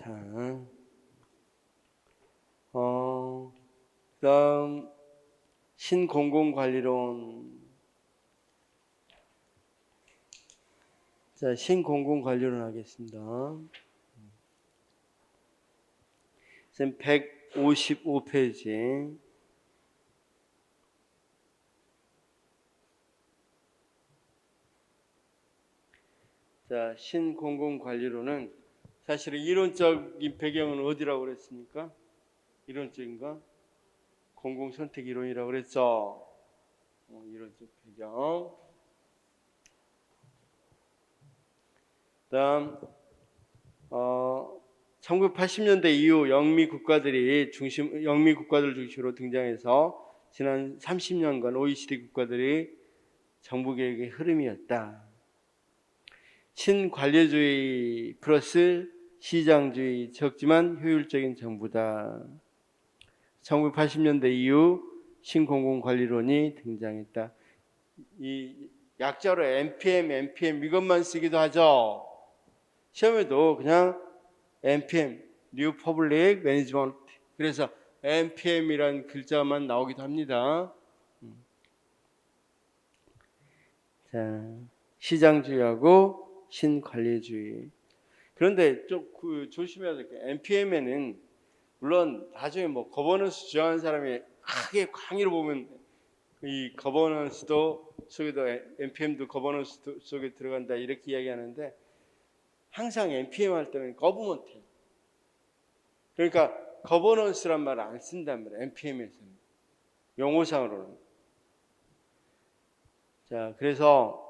자, 그다음 신공공관리론. 자, 신공공관리론 하겠습니다. 선생님 155페이지. 자, 신공공관리론은 사실은 이론적인 배경은 어디라고 그랬습니까? 이론적인가? 공공선택이론이라고 그랬죠. 이론적 배경. 그다음 1980년대 이후 영미 국가들 중심으로 등장해서 지난 30년간 OECD 국가들이 정부 개혁의 흐름이었다. 신관료주의 플러스 시장주의, 적지만 효율적인 정부다. 1980년대 이후 신공공관리론이 등장했다. 이 약자로 NPM 이것만 쓰기도 하죠. 시험에도 그냥 NPM, New Public Management, 그래서 NPM이라는 글자만 나오기도 합니다. 자, 시장주의하고 신관리주의. 그런데 좀 조심해야 될 게, NPM에는 물론 나중에 뭐 거버넌스 주장하는 사람이 크게 강의를 보면 이 거버넌스도 속에도 NPM도 거버넌스 속에 들어간다 이렇게 이야기하는데, 항상 NPM 할 때는 거버먼트, 그러니까 거버넌스란 말을 안 쓴단 말이에요. NPM에서는 용어상으로는. 자, 그래서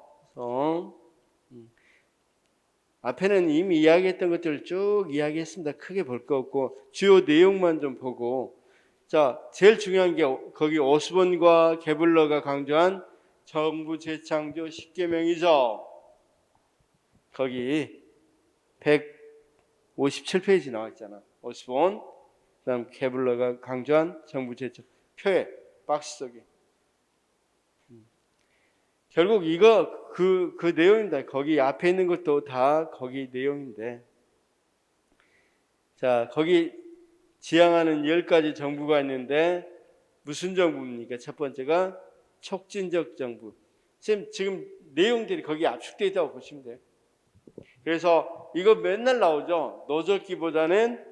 앞에는 이미 이야기했던 것들을 쭉 이야기했습니다. 크게 볼 거 없고 주요 내용만 좀 보고, 자, 제일 중요한 게 거기 오스본과 게블러가 강조한 정부 재창조 10계명이죠. 거기 157페이지 나와 있잖아. 오스본, 그다음 게블러가 강조한 정부 재창조 표에 박스 속에. 결국 이거 그 내용입니다. 거기 앞에 있는 것도 다 거기 내용인데, 자, 거기 지향하는 10가지 정부가 있는데 무슨 정부입니까? 첫 번째가 촉진적 정부. 지금 내용들이 거기 압축되어 있다고 보시면 돼요. 그래서 이거 맨날 나오죠. 노젓기보다는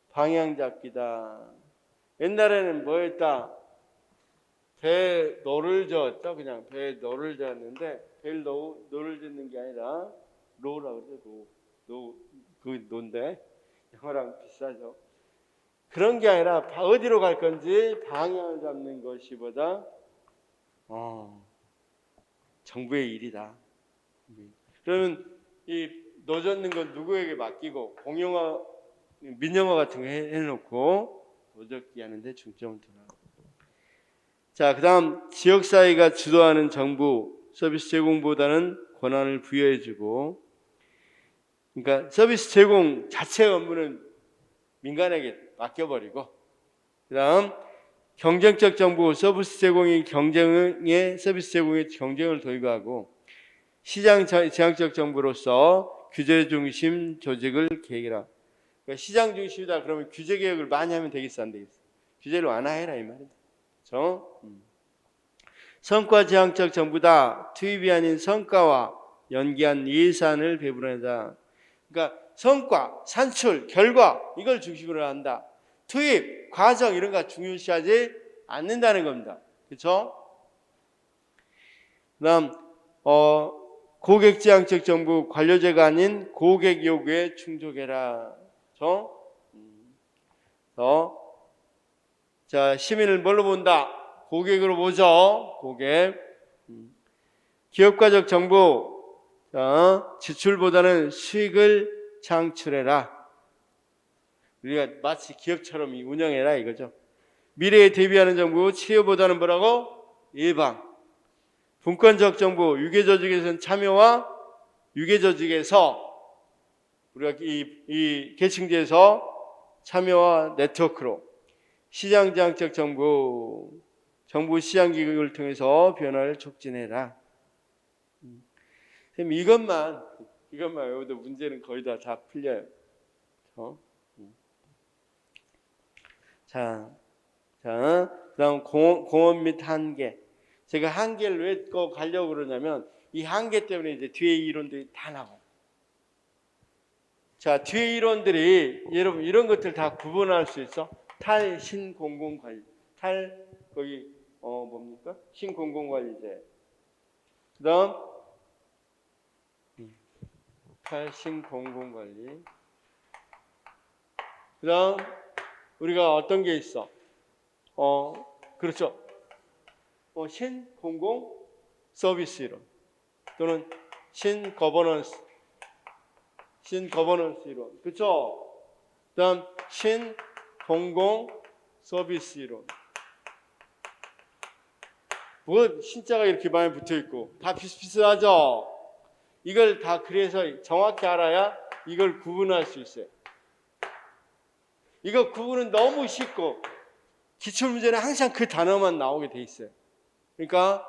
방향 잡기다. 옛날에는 뭐였다? 배 노를 저었죠. 그냥 배 노를 저었는데, 배를 노를 젓는 게 아니라 로라고 그러죠. 그 노인데 영어랑 비슷하죠. 그런 게 아니라 어디로 갈 건지 방향을 잡는 것이보다 정부의 일이다. 그러면 이 노 젓는 건 누구에게 맡기고 공용화, 민영화 같은 거 해놓고 노 젓기 하는데 중점을 두라. 자, 그 다음 지역사회가 주도하는 정부, 서비스 제공보다는 권한을 부여해주고, 그러니까 서비스 제공 자체 업무는 민간에게 맡겨버리고, 그 다음 경쟁적 정부, 서비스 제공의 경쟁을 도입하고, 시장 제한적 정부로서 규제 중심 조직을 계획해라. 그러니까 시장 중심이다 그러면 규제 개혁을 많이 하면 되겠어, 안 되겠어? 규제를 완화해라 이 말이다. 그렇죠? 성과 지향적 정부다. 투입이 아닌 성과와 연계한 예산을 배분한다. 그러니까 성과, 산출, 결과 이걸 중심으로 한다. 투입, 과정 이런 거 중요시하지 않는다는 겁니다. 그렇죠? 그다음 고객지향적 정부, 관료제가 아닌 고객 요구에 충족해라. 그렇죠? 자, 시민을 뭘로 본다? 고객으로 보죠. 고객. 기업가적 정부, 자, 지출보다는 수익을 창출해라. 우리가 마치 기업처럼 운영해라 이거죠. 미래에 대비하는 정부, 치료보다는 뭐라고? 예방. 분권적 정부, 유계조직에서는 참여와 유계조직에서 우리가 이 계층제에서 참여와 네트워크로. 시장지향적 정부, 정부 시장기획을 통해서 변화를 촉진해라. 이것만 외워도 문제는 거의 다 풀려요. 그렇죠? 자, 그다음 공원 및 한계. 제가 한계를 왜 꼭 가려고 그러냐면 이 한계 때문에 이제 뒤에 이론들이 다 나와요. 자, 뒤에 이론들이 여러분 이런 것들 다 구분할 수 있어? 탈신공공관리, 거기 뭡니까? 신공공관리제. 그다음 탈신공공관리. 그다음 우리가 어떤 게 있어? 그렇죠. 신공공 서비스 이론 또는 신거버넌스 이론. 그렇죠? 그다음 신공공 서비스 이론. 뭐 신자가 이렇게 많이 붙어 있고 다 비슷비슷하죠? 이걸 다 그래서 정확히 알아야 이걸 구분할 수 있어요. 이거 구분은 너무 쉽고 기출문제는 항상 그 단어만 나오게 돼 있어요. 그러니까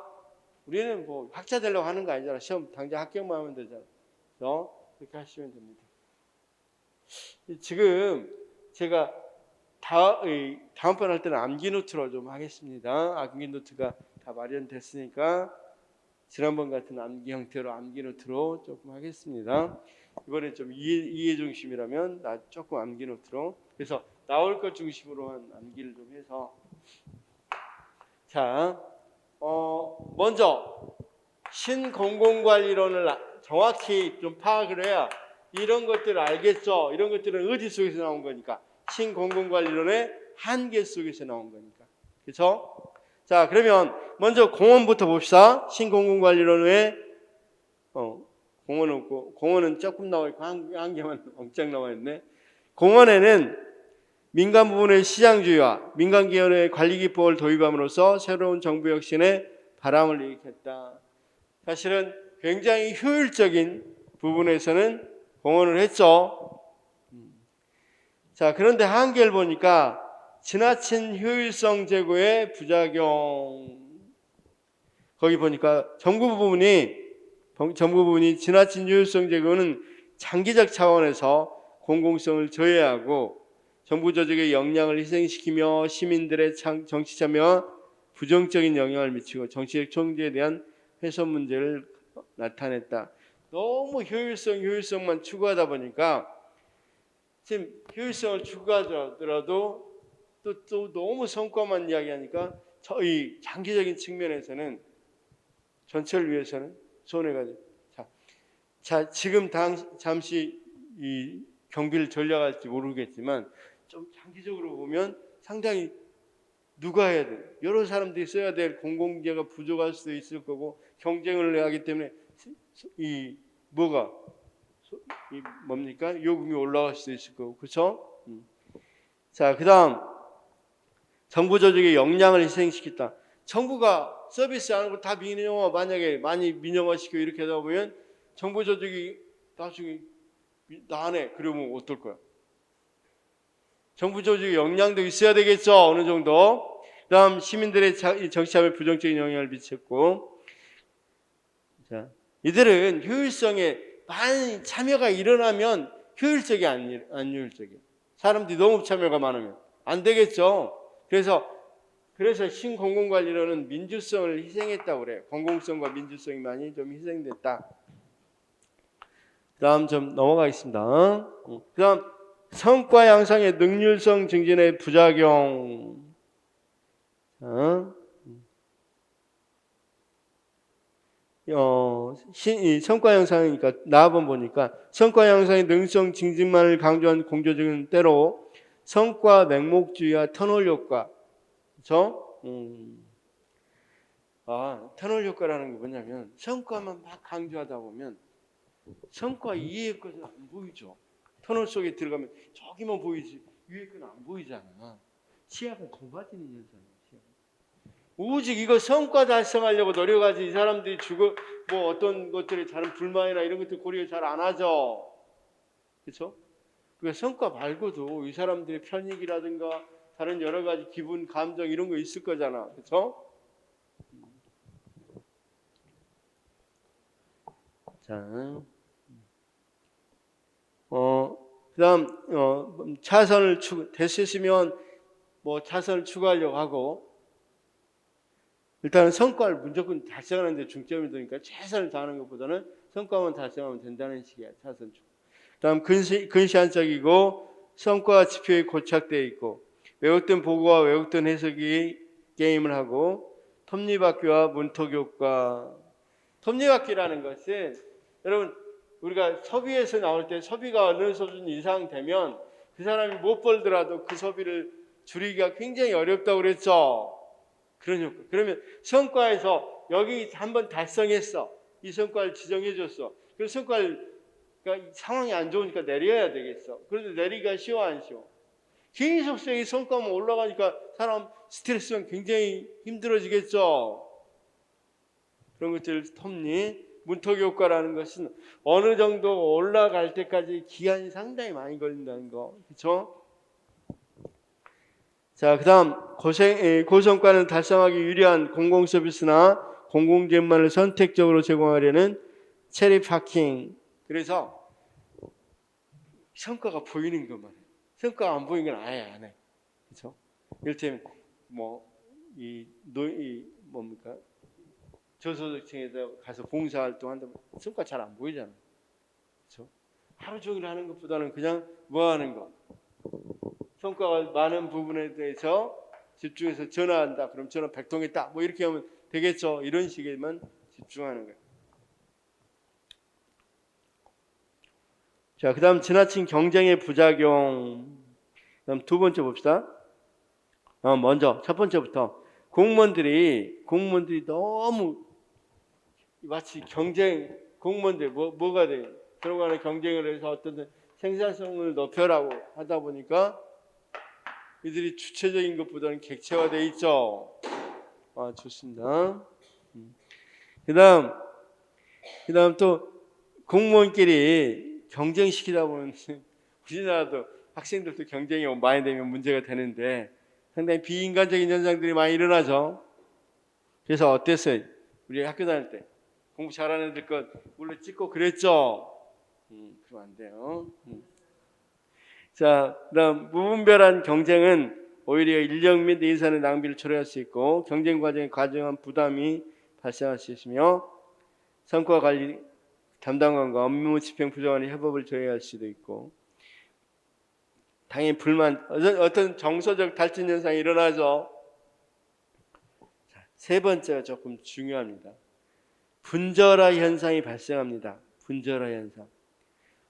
우리는 뭐 학자 되려고 하는 거 아니잖아. 시험 당장 합격만 하면 되잖아. 그렇게 하시면 됩니다. 지금 제가 다음번 할 때는 암기 노트로 좀 하겠습니다. 암기 노트가 다 마련됐으니까 지난번 같은 암기 형태로 암기 노트로 조금 하겠습니다. 이번에 좀 이해 중심이라면 조금 암기 노트로. 그래서 나올 것 중심으로 한 암기를 좀 해서. 자, 먼저 신공공관리론을 정확히 좀 파악을 해야 이런 것들을 알겠죠. 이런 것들은 어디 속에서 나온 거니까 신공공관리론의 한계 속에서 나온 거니까. 그렇죠? 자, 그러면 먼저 공원부터 봅시다. 신공공관리론의 공원은 없고, 공원은 조금 나와 있고 한 개만 엉짱 나와 있네. 공원에는 민간 부분의 시장주의와 민간기관의 관리기법을 도입함으로써 새로운 정부 혁신에 바람을 일으켰다. 사실은 굉장히 효율적인 부분에서는 공헌을 했죠. 자, 그런데 한계를 보니까 지나친 효율성 제고의 부작용. 거기 보니까 정부 부분이 지나친 효율성 제고는 장기적 차원에서 공공성을 저해하고 정부 조직의 역량을 희생시키며 시민들의 정치 참여와 부정적인 영향을 미치고 정치적 총재에 대한 훼손 문제를 나타냈다. 너무 효율성만 추구하다 보니까 지금 효율성을 추구하더라도 또 너무 성과만 이야기하니까 이 장기적인 측면에서는 전체를 위해서는 손해가 돼. 자, 지금 잠시 이 경비를 전략할지 모르겠지만 좀 장기적으로 보면 상당히 누가 해야 돼? 여러 사람들이 써야 될 공공재가 부족할 수도 있을 거고 경쟁을 하기 때문에 뭡니까? 요금이 올라갈 수도 있을 거고 그렇죠? 자, 그다음 정부 조직의 역량을 희생시켰다. 정부가 서비스 안 하고 다 만약에 많이 민영화시키고 이렇게 하다 보면 정부 조직이 나중에 나 안 해. 그러면 어떨 거야? 정부 조직의 역량도 있어야 되겠죠. 어느 정도. 그다음 시민들의 정치함에 부정적인 영향을 미쳤고, 자, 이들은 효율성에 많이 참여가 일어나면 효율적이 안 효율적이에요. 사람들이 너무 참여가 많으면 안 되겠죠. 그래서 신공공관리론은 민주성을 희생했다고 그래요. 공공성과 민주성이 많이 좀 희생됐다. 다음 좀 넘어가겠습니다. 그다음 성과 향상의 능률성 증진의 부작용. 성과 향상이니까 나번 보니까 성과 향상의 능률성 증진만을 강조한 공조적인 때로 성과 맹목주의와 터널 효과. 그렇죠? 터널 효과라는 게 뭐냐면 성과만 막 강조하다 보면 성과 이해의 것은 안 보이죠. 터널 속에 들어가면 저기만 보이지 위에 건 안 보이잖아. 시야가 좁아지는 현상이에요. 오직 이거 성과 달성하려고 노력하지 이 사람들이 뭐 어떤 것들에 다른 불만이나 이런 것들 고려 잘 안 하죠. 그렇죠? 그러니까 성과 말고도 이 사람들의 편익이라든가 다른 여러 가지 기분, 감정 이런 거 있을 거잖아. 그렇죠? 자, 그다음 차선을 됐으면 뭐 차선을 추구하려고 하고 일단은 성과를 무조건 달성하는 데 중점이 두니까 최선을 다하는 것보다는 성과만 달성하면 된다는 식이야. 차선 추구. 그다음 근시안적이고 성과 지표에 고착되어 있고 왜곡된 보고와 왜곡된 해석이 게임을 하고 톱니바퀴와 문턱효과. 톱니바퀴라는 것은 여러분 우리가 소비에서 나올 때 소비가 어느 수준 이상 되면 그 사람이 못 벌더라도 그 소비를 줄이기가 굉장히 어렵다고 그랬죠. 그런 효과. 그러면 성과에서 여기 한번 달성했어. 이 성과를 지정해줬어. 그 성과를 그러니까 상황이 안 좋으니까 내려야 되겠어. 그런데 내리기가 쉬워 안 쉬워? 계속성이 성과만 올라가니까 사람 스트레스는 굉장히 힘들어지겠죠. 그런 것들 톱니. 문턱 효과라는 것은 어느 정도 올라갈 때까지 기간이 상당히 많이 걸린다는 거. 그렇죠? 자, 그다음 고성과는 달성하기 유리한 공공 서비스나 공공 재무만을 선택적으로 제공하려는 체리 파킹. 그래서 성과가 보이는 것만 해. 성과가 안 보이는 건 아예 안 해. 그렇죠? 이를테면 뭡니까? 저소득층에다 가서 봉사활동 한다면 성과 잘 안 보이잖아. 그렇죠? 하루 종일 하는 것보다는 그냥 뭐 하는 거. 성과가 많은 부분에 대해서 집중해서 전화한다. 그럼 전화 100통 했다. 뭐 이렇게 하면 되겠죠. 이런 식에만 집중하는 거예요. 자, 그다음 지나친 경쟁의 부작용. 그다음 두 번째 봅시다. 먼저 첫 번째부터 공무원들이 너무 마치 공무원들 뭐가 돼? 서로 간에 경쟁을 해서 어떤 생산성을 높여라고 하다 보니까 이들이 주체적인 것보다는 객체화돼 있죠. 좋습니다. 그다음 또 공무원끼리 경쟁시키다 보면 우리나라도 학생들도 경쟁이 많이 되면 문제가 되는데 상당히 비인간적인 현상들이 많이 일어나죠. 그래서 어땠어요? 우리 학교 다닐 때 공부 잘하는 애들 것 몰래 찍고 그랬죠. 그러면 안 돼요. 자, 그다음 무분별한 경쟁은 오히려 인력 및 예산의 낭비를 초래할 수 있고 경쟁 과정에 과도한 부담이 발생할 수 있으며 성과 관리 담당관과 업무 집행 부족한 협업을 저해할 수도 있고 당연히 불만 어떤 정서적 탈진 현상이 일어나죠. 자, 세 번째가 조금 중요합니다. 분절화 현상이 발생합니다. 분절화 현상.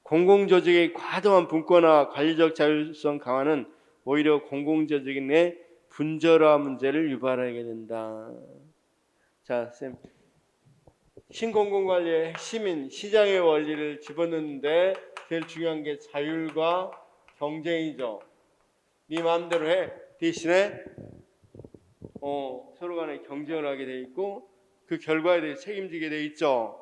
공공조직의 과도한 분권화 관리적 자율성 강화는 오히려 공공조직의 내 분절화 문제를 유발하게 된다. 자, 쌤. 신공공관리의 핵심인 시장의 원리를 집어넣는데 제일 중요한 게 자율과 경쟁이죠. 네 마음대로 해. 대신에 서로 간에 경쟁을 하게 돼 있고 그 결과에 대해 책임지게 돼 있죠.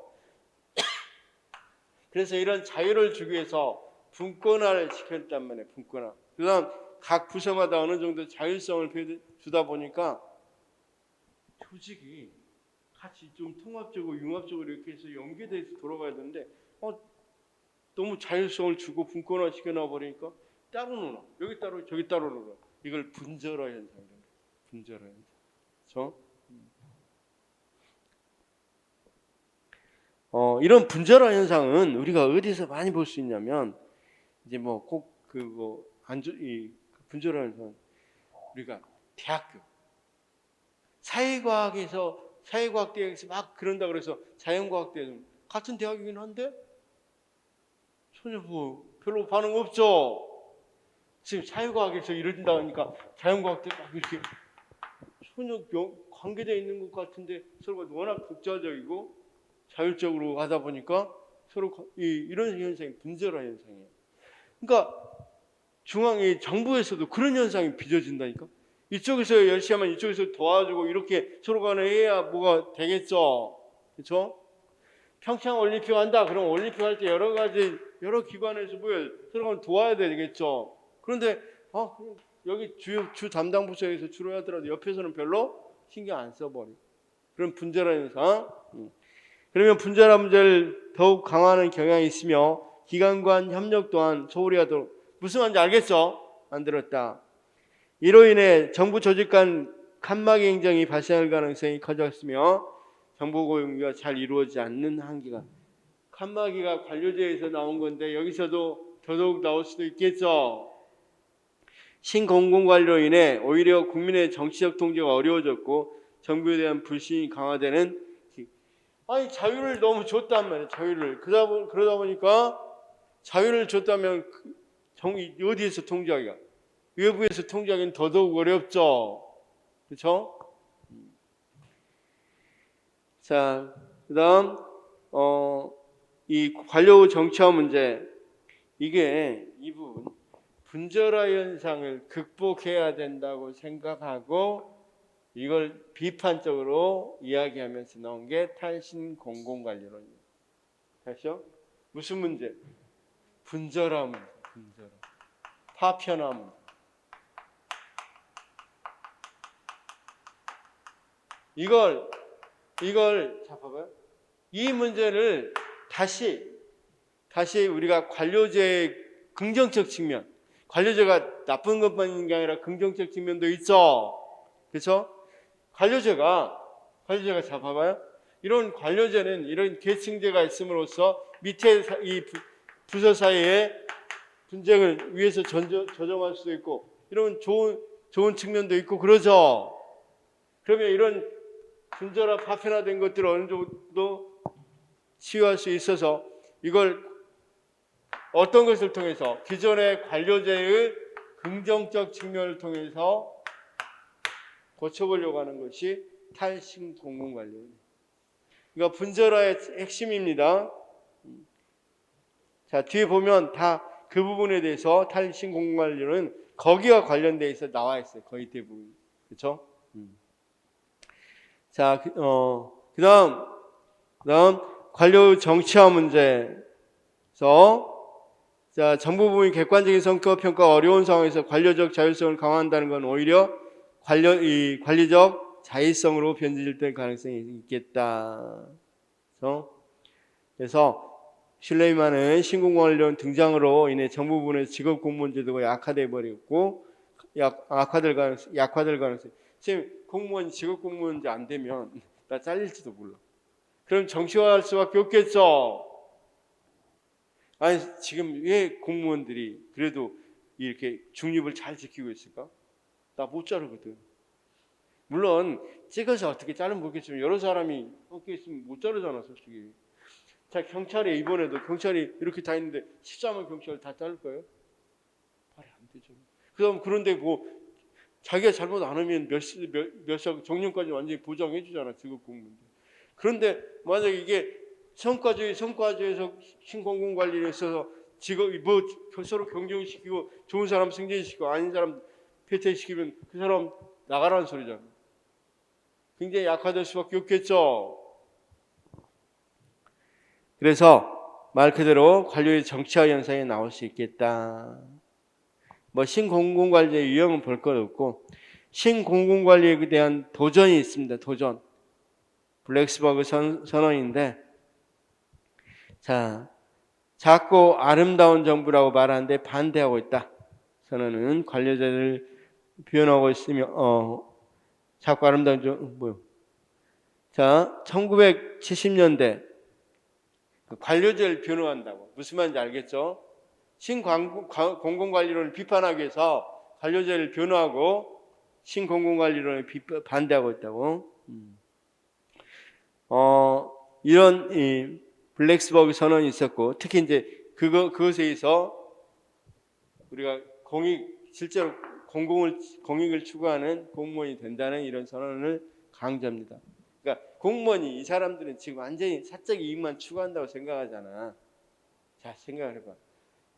그래서 이런 자유를 주기 위해서 분권화를 시켰단 말이에요. 분권화. 그다음 각 부서마다 어느 정도 자율성을 주다 보니까 조직이 같이 좀 통합적으로 융합적으로 이렇게 해서 연계돼서 돌아가야 되는데 너무 자율성을 주고 분권화 시켜놔 버리니까 따로 놀아. 여기 따로 저기 따로 놀아. 이걸 분절화 현상이에요. 분절화 현상. 그렇죠? 이런 분절화 현상은 우리가 어디서 많이 볼 수 있냐면 이제 뭐 꼭 이 분절화 현상 우리가 대학교 사회과학대학에서 막 그런다 그래서 자연과학대 같은 대학이긴 한데 전혀 별로 반응 없죠. 지금 사회과학에서 이런다 하니까 자연과학대 막 이렇게 전혀 관계되어 있는 것 같은데 서로가 워낙 독자적이고 자율적으로 하다 보니까 서로 이런 현상이 분절화 현상이에요. 그러니까 정부에서도 그런 현상이 빚어진다니까. 이쪽에서 열심히 하면 이쪽에서 도와주고 이렇게 서로 간에 해야 뭐가 되겠죠. 그렇죠? 평창 올림픽 한다. 그럼 올림픽 할 때 여러 기관에서 서로 간에 도와야 되겠죠. 그런데 여기 주 담당 부서에서 주로 하더라도 옆에서는 별로 신경 안 써버려. 그런 분절화 현상. 그러면 분절화 문제를 더욱 강화하는 경향이 있으며 기관 협력 또한 소홀히 하도록. 무슨 말인지 알겠어? 만들었다. 이로 인해 정부 조직 간 칸막이 행정이 발생할 가능성이 커졌으며 정보 공유가 잘 이루어지지 않는 한계가. 칸막이가 관료제에서 나온 건데 여기서도 더더욱 나올 수도 있겠죠. 신공공관리로 인해 오히려 국민의 정치적 통제가 어려워졌고 정부에 대한 불신이 강화되는. 아니 자유를 너무 줬단 말이에요. 자유를. 그러다 보니까 자유를 줬다면 어디에서 통제하기가. 외부에서 통제하기는 더더욱 어렵죠. 그렇죠? 자, 그다음 이 관료 정치화 문제. 이게 이 부분 분절화 현상을 극복해야 된다고 생각하고 이걸 비판적으로 이야기하면서 나온 게 탈신 공공관리론입니다. 다시요? 무슨 문제? 분절화 문제. 분절화. 파편화 문제. 이걸 자 봐봐요. 이 문제를 다시 우리가 관료제의 긍정적 측면, 관료제가 나쁜 것만 있는 게 아니라 긍정적 측면도 있죠. 그렇죠? 관료제가 자 봐봐요. 이런 관료제는 이런 계층제가 있음으로써 밑에 이 부서 사이에 분쟁을 위해서 조정할 수도 있고 이런 좋은 측면도 있고 그러죠. 그러면 이런 분절화 파편화된 것들을 어느 정도 치유할 수 있어서 이걸 어떤 것을 통해서 기존의 관료제의 긍정적 측면을 통해서 고쳐보려고 하는 것이 탈신 공공관리입니다. 그러니까 분절화의 핵심입니다. 자, 뒤에 보면 다 그 부분에 대해서 탈신 공공관리는 거기와 관련돼 있어 나와 있어요. 거의 대부분. 그렇죠? 자, 그다음 관료 정치화 문제에서 자, 정부 부문이 객관적인 성과 평가 어려운 상황에서 관료적 자율성을 강화한다는 건 오히려 관리적 자의성으로 변질될 가능성이 있겠다. 그래서 슐레이만은 신공관리론 등장으로 인해 정부 부문에서 직업 공무원 제도가 약화돼 버렸고 약화될 가능성. 지금 공무원이 직업 공무원인지 안 되면 나 잘릴지도 몰라. 그럼 정치화할 수밖에 없겠죠. 아니 지금 왜 공무원들이 그래도 이렇게 중립을 잘 지키고 있을까? 나 못 자르거든. 물론 찍어서 어떻게 자르면 모르겠지만 여러 사람이 함께 있으면 못 자르잖아 솔직히. 자, 경찰에 이번에도 경찰이 이렇게 다 있는데 13만 경찰 다 자를 거예요? 말이 안 되죠. 그런데 뭐 자기가 잘못 안 하면 몇 살 정년까지 완전히 보장해 주잖아 직업 공무원들. 그런데 만약에 이게 성과주의에서 신공공관리를 써서 직업 뭐 서로 경쟁시키고 좋은 사람 승진시키고 아닌 사람 폐퇴시키면 그 사람 나가라는 소리잖아. 굉장히 약화될 수밖에 없겠죠. 그래서 말 그대로 관료의 정치화 현상이 나올 수 있겠다. 뭐 신공공관리의 유형은 볼 것 없고 신공공관리에 대한 도전이 있습니다. 도전. 블랙스버그 선언인데 자, 작고 아름다운 정부라고 말하는데 반대하고 있다. 선언은 관료제를 표현하고 있으며 작고 아름다운 정부. 자, 1970년대 관료제를 변호한다고. 무슨 말인지 알겠죠? 신공공관리론을 비판하기 위해서 관료제를 변호하고 신공공관리론을 반대하고 있다고. 이런 이 블랙스버그 선언이 있었고 특히 이제 그것에 의해서 우리가 실제로 공익을 추구하는 공무원이 된다는 이런 선언을 강조합니다. 그러니까 공무원이 이 사람들은 지금 완전히 사적 이익만 추구한다고 생각하잖아. 자, 생각을 해봐.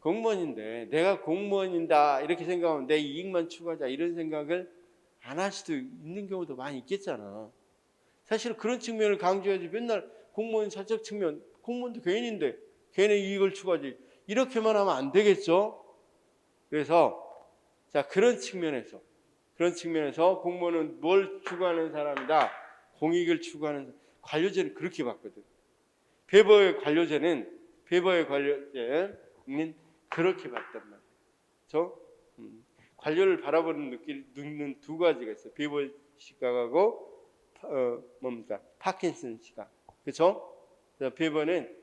공무원인데 내가 공무원이다 이렇게 생각하면 내 이익만 추구하자 이런 생각을 안 할 수도 있는 경우도 많이 있겠잖아. 사실 그런 측면을 강조해야지 맨날 공무원 사적 측면, 공무원도 개인인데 개인의 이익을 추구하지 이렇게만 하면 안 되겠죠. 그래서 자 그런 측면에서 공무원은 뭘 추구하는 사람이다. 공익을 추구하는 관료제는 그렇게 봤거든. 베버의 관료제는 페버의 관료제는 그렇게 봤단 말이에요. 그렇죠? 관료를 바라보는 눈은 두 가지가 있어요. 페버 시각하고 뭡니까? 파킨슨 시각. 그렇죠? 페버는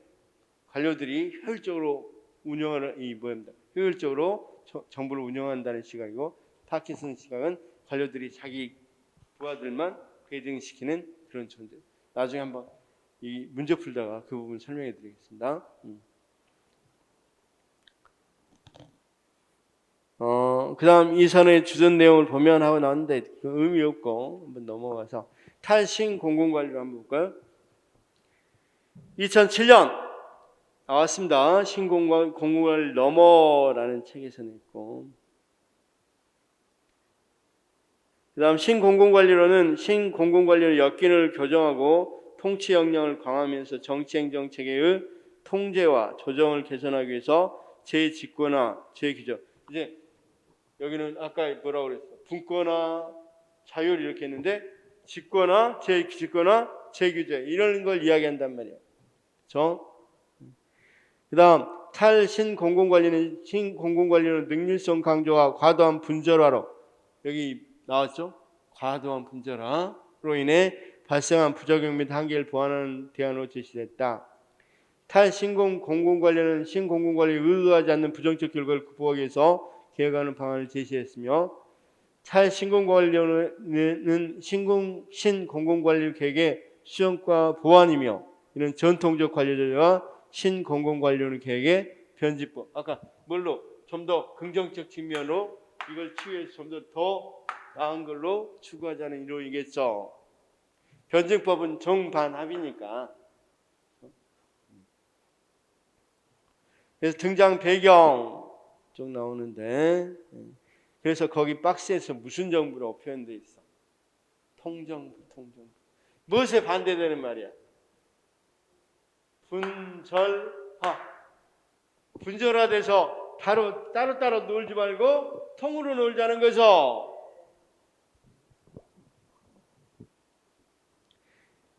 관료들이 효율적으로 운영하는 이 뭐입니다. 효율적으로 정부를 운영한다는 시각이고, 파킨슨 시각은 관료들이 자기 부하들만 회등시키는 그런 존재. 나중에 한번 이 문제 풀다가 그 부분 설명해 드리겠습니다. 그다음 이 선의 주전 내용을 보면 하고 나왔는데 그 의미 없고 한번 넘어가서 탈신 공공관리를 한번 볼까요? 2007년 나왔습니다. 신공공관리 넘어라는 책에서 냈고, 그 다음 신공공관리로는 신공공관리의 역기능을 교정하고 통치 역량을 강화하면서 정치행정체계의 통제와 조정을 개선하기 위해서 재집권화, 재규정. 이제 여기는 아까 뭐라고 그랬어? 분권화, 자율 이렇게 했는데 집권화, 재집권화, 재규제 이런 걸 이야기한단 말이에요. 그렇죠? 그 다음 탈신공공관리는 신공공관리는 능률성 강조와 과도한 분절화로, 여기 나왔죠? 과도한 분절화로 인해 발생한 부작용 및 한계를 보완하는 대안으로 제시됐다. 탈신공공관리는 신공공관리에 의거하지 않는 부정적 결과를 극복하기 위해서 개혁하는 방안을 제시했으며, 탈신공공관리는 신공공관리 계획의 수정과 보완이며, 이는 전통적 관리제와 신공공관리론 계획의 변집법. 아까 뭘로 좀 더 긍정적 측면으로 이걸 치유해서 좀 더 나은 걸로 추구하자는 이론이겠죠. 변증법은 정반합이니까. 그래서 등장 배경 쭉 나오는데, 그래서 거기 박스에서 무슨 정부라고 표현되어 있어? 통정부. 무엇에 반대되는 말이야? 분절화돼서 따로따로 놀지 말고 통으로 놀자는 거죠.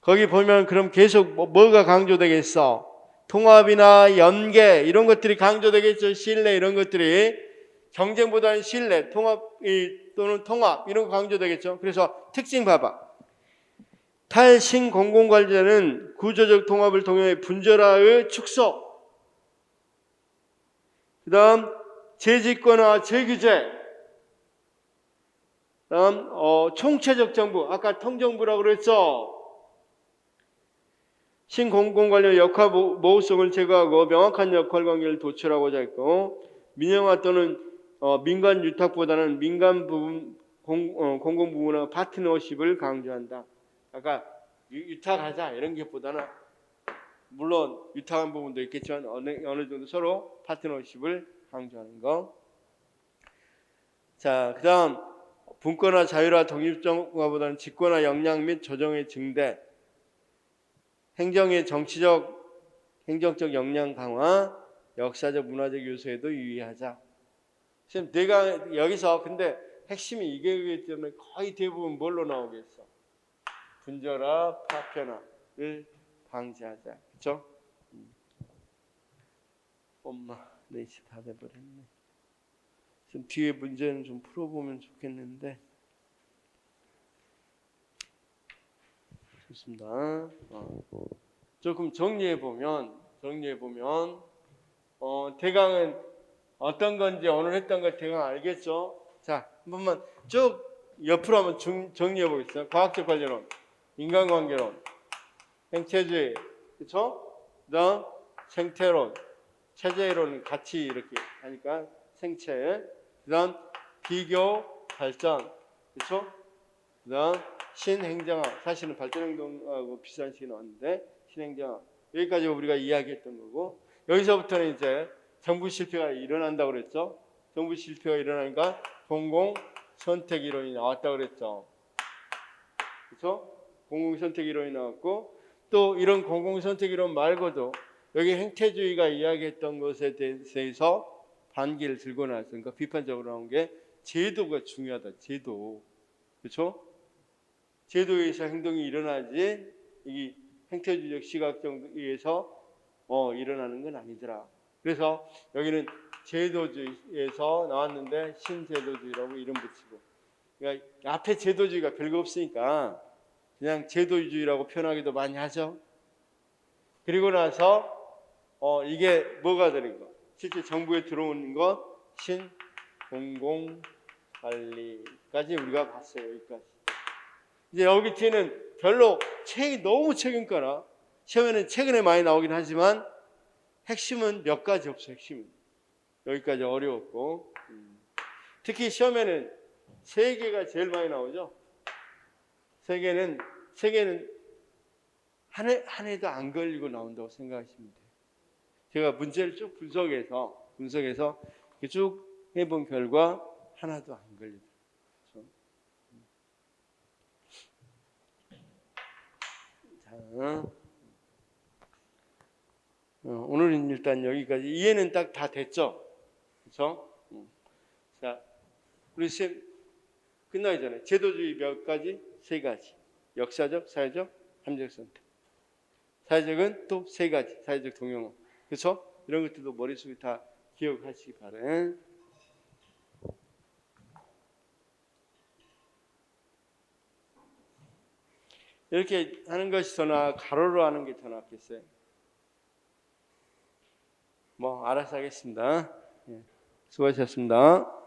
거기 보면 그럼 계속 뭐가 강조되겠어? 통합이나 연계 이런 것들이 강조되겠죠. 신뢰 이런 것들이. 경쟁보다는 신뢰, 또는 통합 이런 거 강조되겠죠. 그래서 특징 봐봐. 탈신공공관리제는 구조적 통합을 통해 분절화의 축소, 그 다음 재집권화, 재규제, 그 다음 총체적 정부, 아까 통정부라고 그랬죠. 신공공관리의 역할 모호성을 제거하고 명확한 역할 관계를 도출하고자 했고, 민영화 또는 민간 유탁보다는 민간 부분, 공공 부문의 파트너십을 강조한다. 아까 유탁하자 이런 것보다는 물론 유탁한 부분도 있겠지만 어느 정도 서로 파트너십을 강조하는 거. 자, 그다음 분권화, 자율화, 독립정화보다는 집권화 역량 및 조정의 증대, 행정의 행정적 역량 강화, 역사적 문화적 요소에도 유의하자. 지금 내가 여기서 근데 핵심이 이게 때문에 거의 대부분 뭘로 나오겠어? 분절화, 파편화를 방지하자. 그렇죠? 엄마, 4시 다 돼버렸네. 좀 뒤에 문제는 좀 풀어보면 좋겠는데. 좋습니다. 조금 정리해보면 대강은 어떤 건지 오늘 했던 걸 대강 알겠죠? 자, 한 번만 쭉 옆으로 한번 정리해보겠습니다. 과학적 관계론, 인간관계론, 행체주의, 그렇죠? 그다음 생태론, 체제론 같이 이렇게 하니까 생체, 그다음 비교, 발전, 그렇죠? 그다음 신행정학, 사실은 발전행동하고 비슷한 식이 나왔는데 신행정학, 여기까지 우리가 이야기했던 거고, 여기서부터는 이제 정부 실패가 일어난다고 그랬죠. 정부 실패가 일어나니까 공공 선택 이론이 나왔다고 그랬죠. 그렇죠? 공공 선택 이론이 나왔고, 또 이런 공공 선택 이론 말고도 여기 행태주의가 이야기했던 것에 대해서 반기를 들고 나왔으니까 비판적으로 나온 게 제도가 중요하다. 제도. 그렇죠? 제도에 의해서 행동이 일어나지, 이 행태주의적 시각에 의해서 일어나는 건 아니더라. 그래서 여기는 제도주의에서 나왔는데 신제도주의라고 이름 붙이고, 그러니까 앞에 제도주의가 별거 없으니까 그냥 제도주의라고 표현하기도 많이 하죠. 그리고 나서 이게 뭐가 되는 거? 실제 정부에 들어오는 거 신공공관리까지 우리가 봤어요. 여기까지. 이제 여기 뒤에는 별로 책이 너무 최근거라 시험에는 최근에 많이 나오긴 하지만 핵심은 몇 가지 없어요. 핵심은 여기까지 어려웠고, 특히 시험에는 세계가 제일 많이 나오죠. 세계는 한 해도 안 걸리고 나온다고 생각하시면 돼요. 제가 문제를 쭉 분석해서 쭉 해본 결과 하나도 안 걸리더라고요. 자, 오늘은 일단 여기까지. 이해는 딱 다 됐죠? 그렇죠? 자, 우리 쌤 끝나기 전에 제도주의 몇 가지? 세 가지. 역사적, 사회적, 함재적 선택. 사회적은 또 세 가지. 사회적 동용업. 그렇죠? 이런 것들도 머릿속에 다 기억하시기 바라요. 이렇게 하는 것이 더 나아, 가로로 하는 게 더 낫겠어요? 뭐 알아서 하겠습니다. 수고하셨습니다.